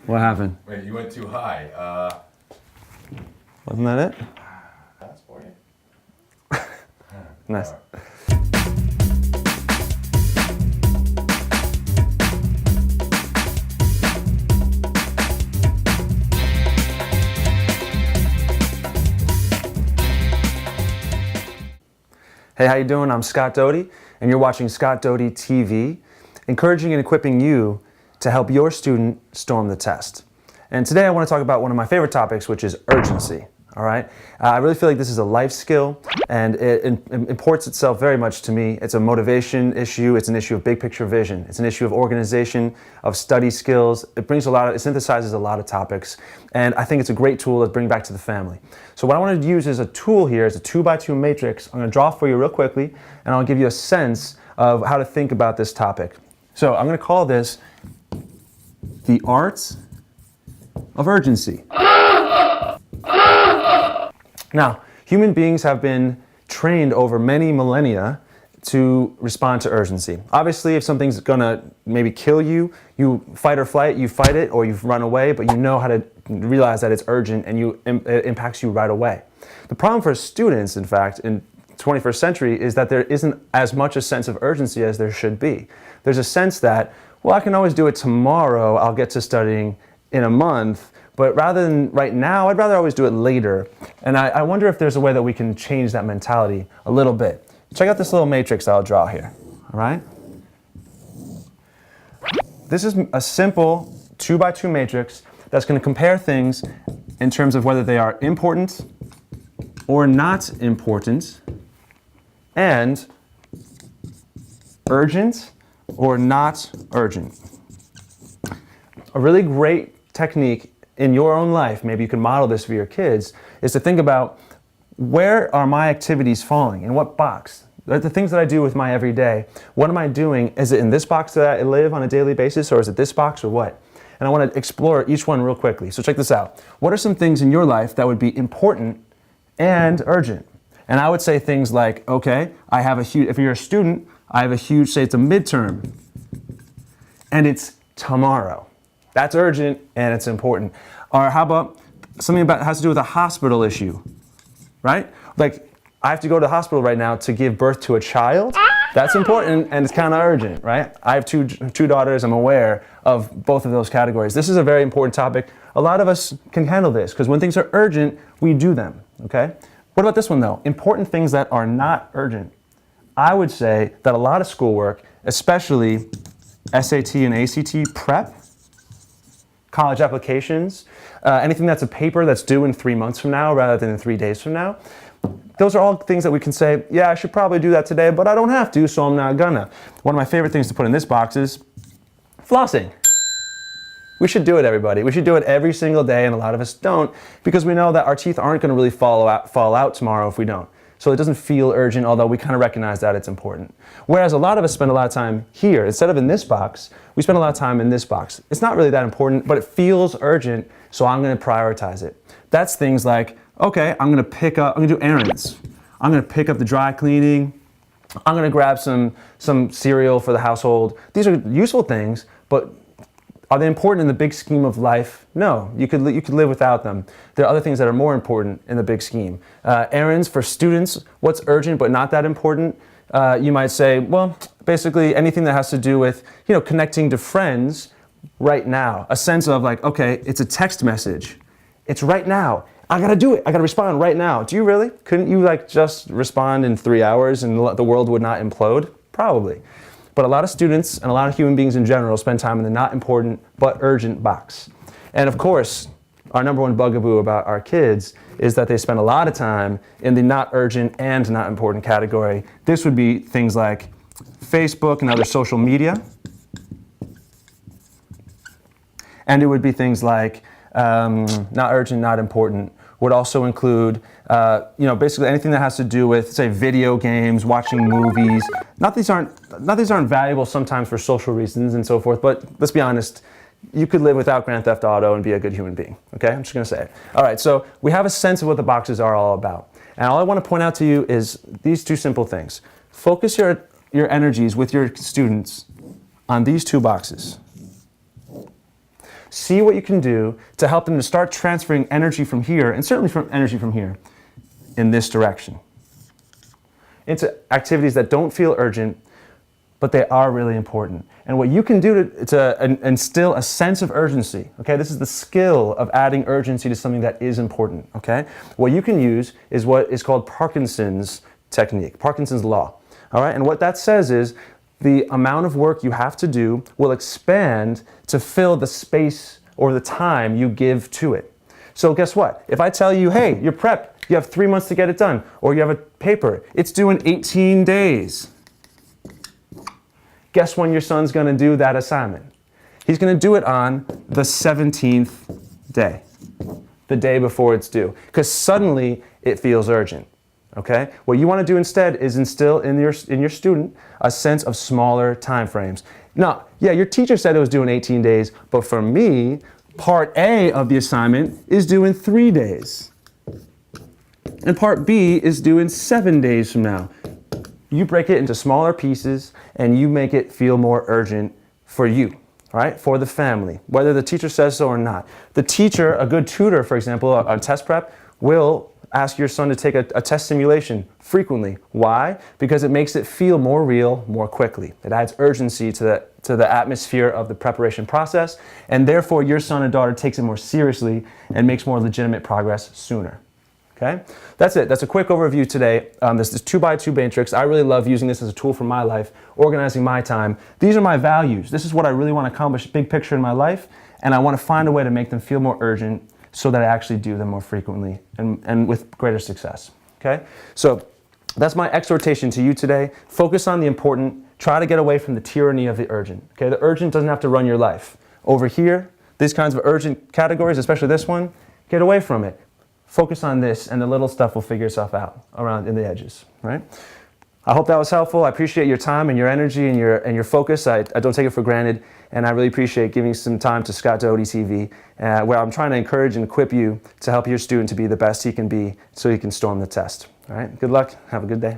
What happened? Wait, you went too high. Wasn't that it? That's for you. Nice. Hey, how you doing? I'm Scott Doty, and you're watching Scott Doty TV, encouraging and equipping you to help your student storm the test. And today I want to talk about one of my favorite topics, which is urgency. All right? I really feel like this is a life skill, and it imports itself very much to me. It's a motivation issue. It's an issue of big picture vision. It's an issue of organization, of study skills. It synthesizes a lot of topics, and I think it's a great tool to bring back to the family. So what I want to use as a tool here is a 2x2 matrix. I'm going to draw for you real quickly, and I'll give you a sense of how to think about this topic. So I'm going to call this the art of urgency. Now, human beings have been trained over many millennia to respond to urgency. Obviously, if something's gonna maybe kill you, you fight or flight, you fight it or you run away, but you know how to realize that it's urgent and it impacts you right away. The problem for students, in fact, in the 21st century is that there isn't as much a sense of urgency as there should be. There's a sense that, well, I can always do it tomorrow, I'll get to studying in a month, but rather than right now, I'd rather always do it later. And I wonder if there's a way that we can change that mentality a little bit. Check out this little matrix I'll draw here, all right? This is a simple 2x2 matrix that's going to compare things in terms of whether they are important or not important, and urgent or not urgent. A really great technique in your own life, maybe you can model this for your kids, is to think about where are my activities falling, in what box? The things that I do with my everyday, what am I doing? Is it in this box that I live on a daily basis, or is it this box, or what? And I want to explore each one real quickly. So check this out. What are some things in your life that would be important and urgent? And I would say things like, okay, I have a huge, if you're a student, I have a huge, say it's a midterm, and it's tomorrow. That's urgent and it's important. Or how about something that has to do with a hospital issue, right? Like, I have to go to the hospital right now to give birth to a child. That's important and it's kind of urgent, right? I have two daughters. I'm aware of both of those categories. This is a very important topic. A lot of us can handle this because when things are urgent, we do them, okay? What about this one though? Important things that are not urgent. I would say that a lot of schoolwork, especially SAT and ACT prep, college applications, anything that's a paper that's due in 3 months from now rather than in 3 days from now. Those are all things that we can say, yeah, I should probably do that today, but I don't have to, so I'm not gonna. One of my favorite things to put in this box is flossing. We should do it, everybody. We should do it every single day, and a lot of us don't, because we know that our teeth aren't gonna really fall out tomorrow if we don't. So it doesn't feel urgent, although we kind of recognize that it's important. Whereas a lot of us spend a lot of time here. Instead of in this box, we spend a lot of time in this box. It's not really that important, but it feels urgent, so I'm going to prioritize it. That's things like, okay, I'm going to do errands. I'm going to pick up the dry cleaning. I'm going to grab some cereal for the household. These are useful things, but are they important in the big scheme of life? No, you could live without them. There are other things that are more important in the big scheme. Errands for students, what's urgent but not that important? You might say, well, basically anything that has to do with, connecting to friends right now. A sense of like, okay, it's a text message. It's right now. I gotta do it. I gotta respond right now. Do you really? Couldn't you just respond in 3 hours and the world would not implode? Probably. But a lot of students and a lot of human beings in general spend time in the not important but urgent box. And of course, our number one bugaboo about our kids is that they spend a lot of time in the not urgent and not important category. This would be things like Facebook and other social media. And it would be things like not urgent, not important. Would also include, basically anything that has to do with, say, video games, watching movies. Not these aren't valuable sometimes for social reasons and so forth, but let's be honest, you could live without Grand Theft Auto and be a good human being, okay? I'm just gonna say it. All right, so we have a sense of what the boxes are all about. And all I wanna point out to you is these two simple things. Focus your energies with your students on these two boxes. See what you can do to help them to start transferring energy from here, and certainly from energy from here, in this direction, into activities that don't feel urgent, but they are really important. And what you can do to instill a sense of urgency, okay? This is the skill of adding urgency to something that is important, okay? What you can use is what is called Parkinson's technique, Parkinson's law, all right? And what that says is the amount of work you have to do will expand to fill the space or the time you give to it. So guess what? If I tell you, hey, you're prepped, you have 3 months to get it done, or you have a paper, it's due in 18 days. Guess when your son's going to do that assignment? He's going to do it on the 17th day, the day before it's due, because suddenly it feels urgent. Okay? What you want to do instead is instill in your student a sense of smaller time frames. Now, yeah, your teacher said it was due in 18 days, but for me, part A of the assignment is due in 3 days. And part B is due in 7 days from now. You break it into smaller pieces and you make it feel more urgent for you, right? For the family, whether the teacher says so or not. The teacher, a good tutor, for example, on test prep, will ask your son to take a test simulation frequently. Why? Because it makes it feel more real more quickly. It adds urgency to the atmosphere of the preparation process, and therefore your son or daughter takes it more seriously and makes more legitimate progress sooner. Okay? That's it. That's a quick overview today. This is 2x2 matrix. I really love using this as a tool for my life, organizing my time. These are my values. This is what I really want to accomplish, big picture in my life, and I want to find a way to make them feel more urgent so that I actually do them more frequently and with greater success. Okay? So that's my exhortation to you today. Focus on the important. Try to get away from the tyranny of the urgent. Okay? The urgent doesn't have to run your life. Over here, these kinds of urgent categories, especially this one, get away from it. Focus on this, and the little stuff will figure itself out around in the edges, right? I hope that was helpful. I appreciate your time and your energy and your focus. I don't take it for granted, and I really appreciate giving some time to Scott Doty TV, where I'm trying to encourage and equip you to help your student to be the best he can be so he can storm the test. All right? Good luck. Have a good day.